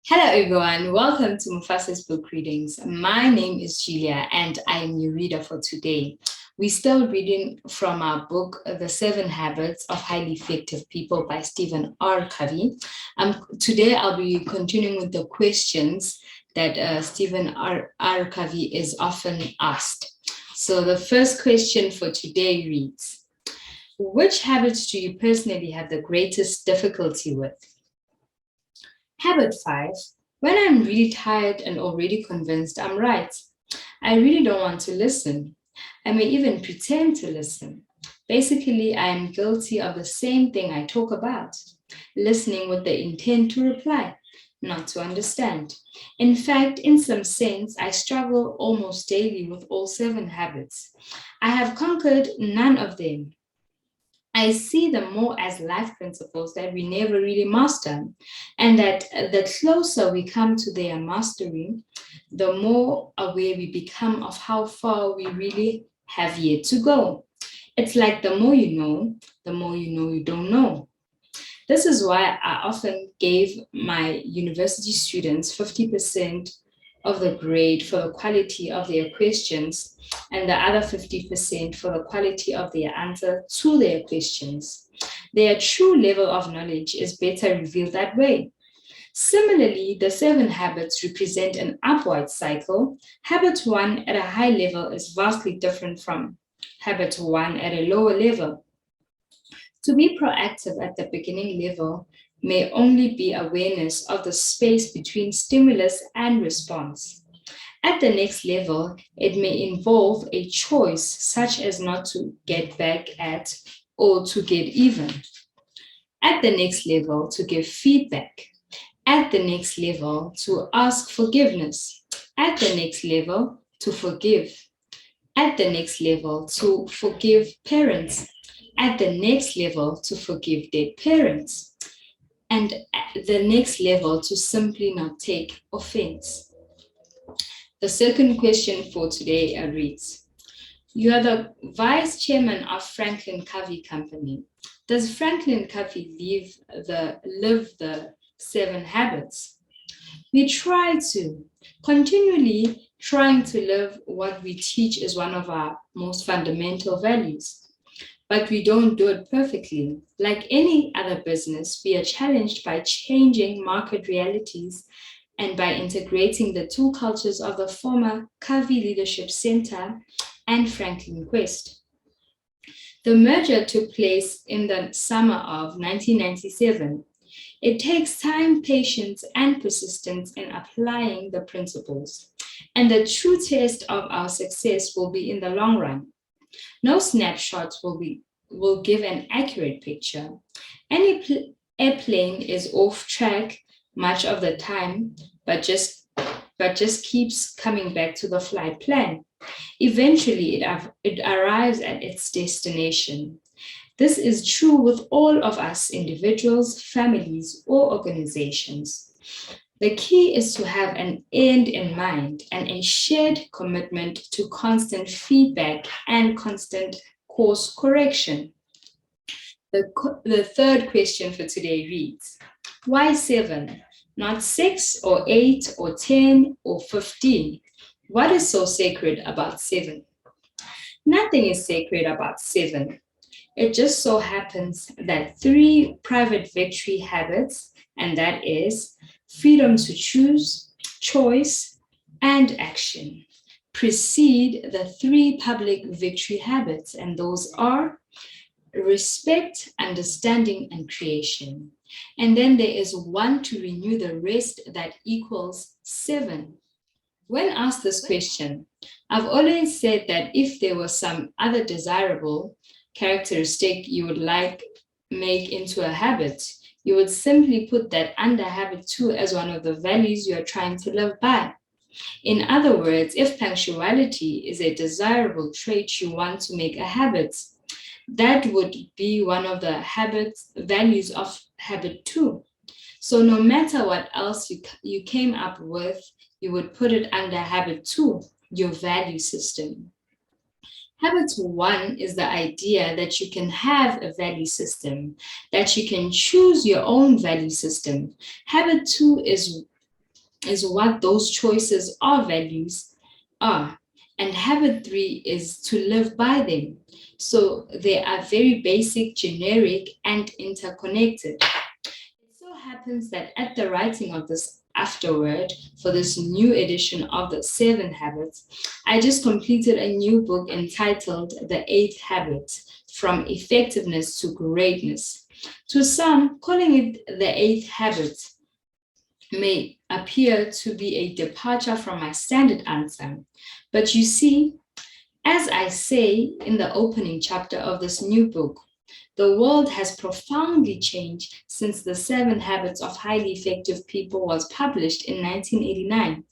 Hello everyone, welcome to Mufasa's book readings. My name is Julia and I am your reader for today. We're still reading from our book, The 7 Habits of Highly Effective People by Stephen R Covey. Today I'll be continuing with the questions that Stephen R Covey is often asked. So the first question for today reads, which habits do you personally have the greatest difficulty with? Habit 5, when I'm really tired and already convinced I'm right, I really don't want to listen. I may even pretend to listen. Basically, I am guilty of the same thing I talk about, listening with the intent to reply, not to understand. In fact, in some sense, I struggle almost daily with all 7 habits. I have conquered none of them. I see them more as life principles that we never really master, and that the closer we come to their mastery, the more aware we become of how far we really have yet to go. It's like the more you know you don't know. This is why I often gave my university students 50% of the grade for the quality of their questions and the other 50% for the quality of their answer to their questions. Their true level of knowledge is better revealed that way. Similarly, the 7 habits represent an upward cycle. Habit 1 at a high level is vastly different from habit 1 at a lower level. To be proactive at the beginning level may only be awareness of the space between stimulus and response. At the next level, it may involve a choice such as not to get back at or to get even. At the next level, to give feedback. At the next level, to ask forgiveness. At the next level, to forgive. At the next level, to forgive parents. At the next level, to forgive dead parents. And at the next level, to simply not take offense. The second question for today reads, you are the vice chairman of Franklin Covey Company. Does Franklin Covey live the 7 habits? We try to. Continually trying to live what we teach is one of our most fundamental values. But we don't do it perfectly. Like any other business, we are challenged by changing market realities and by integrating the 2 cultures of the former Covey Leadership Center and Franklin Quest. The merger took place in the summer of 1997. It takes time, patience, and persistence in applying the principles. And the true test of our success will be in the long run. No snapshots will give an accurate picture. Any airplane is off track much of the time, but just keeps coming back to the flight plan. Eventually, it arrives at its destination. This is true with all of us, individuals, families, or organizations. The key is to have an end in mind and a shared commitment to constant feedback and constant course correction. The third question for today reads, why 7? Not 6 or 8 or 10 or 15? What is so sacred about 7? Nothing is sacred about 7. It just so happens that 3 private victory habits, and that is freedom to choose, choice, and action, precede the 3 public victory habits, and those are respect, understanding, and creation. And then there is 1 to renew the rest that equals 7. When asked this question, I've always said that if there was some other desirable characteristic you would like make into a habit, you would simply put that under habit 2 as one of the values you are trying to live by. In other words, if punctuality is a desirable trait you want to make a habit, that would be one of the values of habit 2. So no matter what else you came up with, you would put it under habit 2, your value system. Habit 1 is the idea that you can have a value system, that you can choose your own value system. Habit 2 is is what those choices or values are. And habit 3 is to live by them. So they are very basic, generic, and interconnected. It so happens that at the writing of this afterword for this new edition of the 7 Habits, I just completed a new book entitled The 8th Habit From Effectiveness to Greatness. To some, calling it the 8th Habit may appear to be a departure from my standard answer. But you see, as I say in the opening chapter of this new book, the world has profoundly changed since the 7 Habits of Highly Effective People was published in 1989.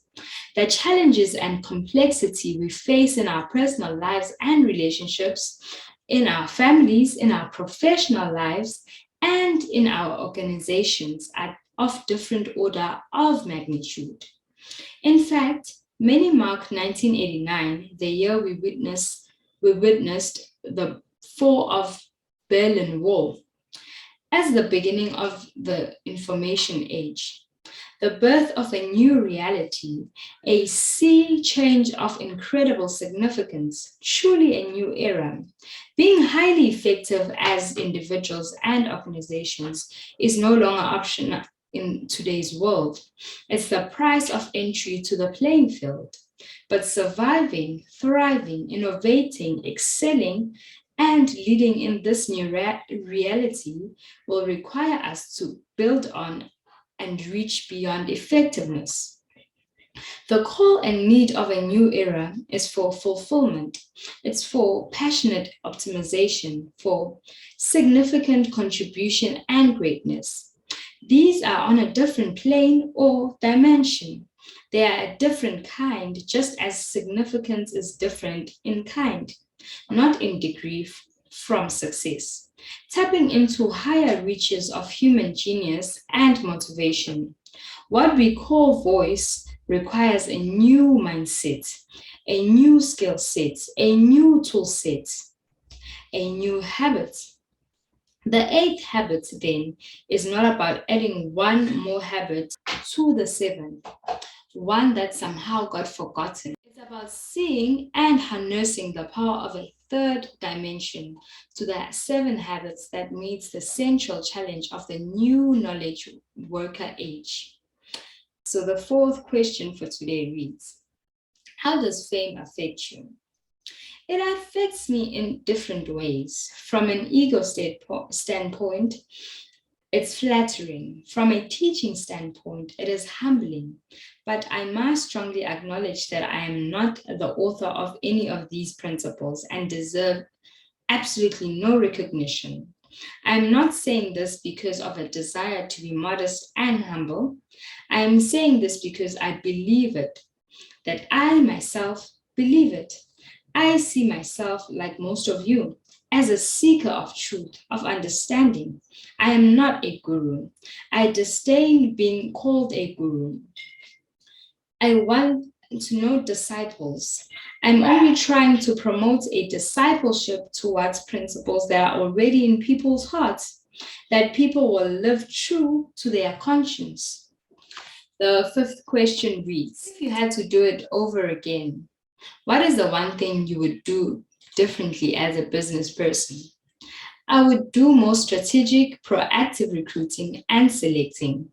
The challenges and complexity we face in our personal lives and relationships, in our families, in our professional lives, and in our organizations are of different order of magnitude. In fact, many mark 1989, the year we witnessed the fall of Berlin Wall, as the beginning of the information age, the birth of a new reality, a sea change of incredible significance, truly a new era. Being highly effective as individuals and organizations is no longer optional in today's world. It's the price of entry to the playing field. But surviving, thriving, innovating, excelling, and leading in this new reality will require us to build on and reach beyond effectiveness. The call and need of a new era is for fulfillment. It's for passionate optimization, for significant contribution and greatness. These are on a different plane or dimension. They are a different kind, just as significance is different in kind, not in degree from success. Tapping into higher reaches of human genius and motivation. What we call voice requires a new mindset, a new skill set, a new tool set, a new habit. The 8th habit, then, is not about adding one more habit to the 7, one that somehow got forgotten. It's about seeing and harnessing the power of a third dimension to the 7 habits that meets the central challenge of the new knowledge worker age. So the 4th question for today reads, how does fame affect you? It affects me in different ways. From an ego standpoint, it's flattering. From a teaching standpoint, it is humbling. But I must strongly acknowledge that I am not the author of any of these principles and deserve absolutely no recognition. I'm not saying this because of a desire to be modest and humble. I'm saying this because I believe it, that I myself believe it. I see myself, like most of you, as a seeker of truth, of understanding. I am not a guru. I disdain being called a guru. I want to know disciples. I'm only trying to promote a discipleship towards principles that are already in people's hearts, that people will live true to their conscience. The 5th question reads, if you had to do it over again, what is the one thing you would do differently as a business person? I would do more strategic, proactive recruiting and selecting.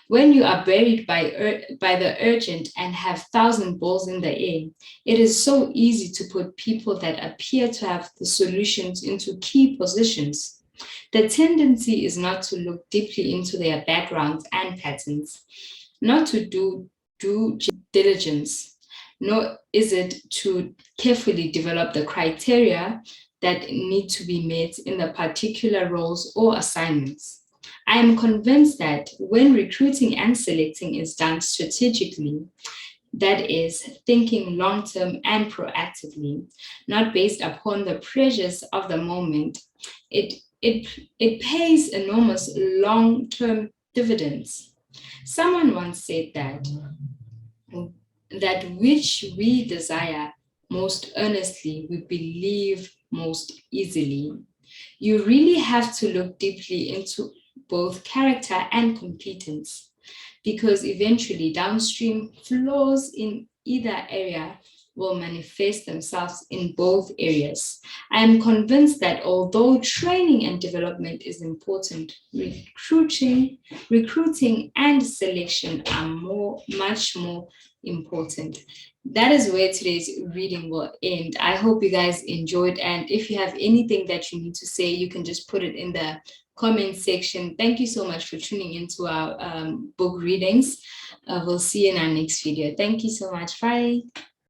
When you are buried by the urgent and have 1,000 balls in the air, it is so easy to put people that appear to have the solutions into key positions. The tendency is not to look deeply into their backgrounds and patterns, not to do due diligence, nor is it to carefully develop the criteria that need to be met in the particular roles or assignments. I am convinced that when recruiting and selecting is done strategically, that is, thinking long-term and proactively, not based upon the pressures of the moment, it pays enormous long-term dividends. Someone once said that which we desire most earnestly, we believe most easily. You really have to look deeply into both character and competence. because eventually downstream flaws in either area will manifest themselves in both areas. I am convinced that although training and development is important, recruiting and selection are much more important. That is where today's reading will end. I hope you guys enjoyed, and if you have anything that you need to say, you can just put it in the comment section. Thank you so much for tuning into our book readings. We'll see you in our next video. Thank you so much. Bye.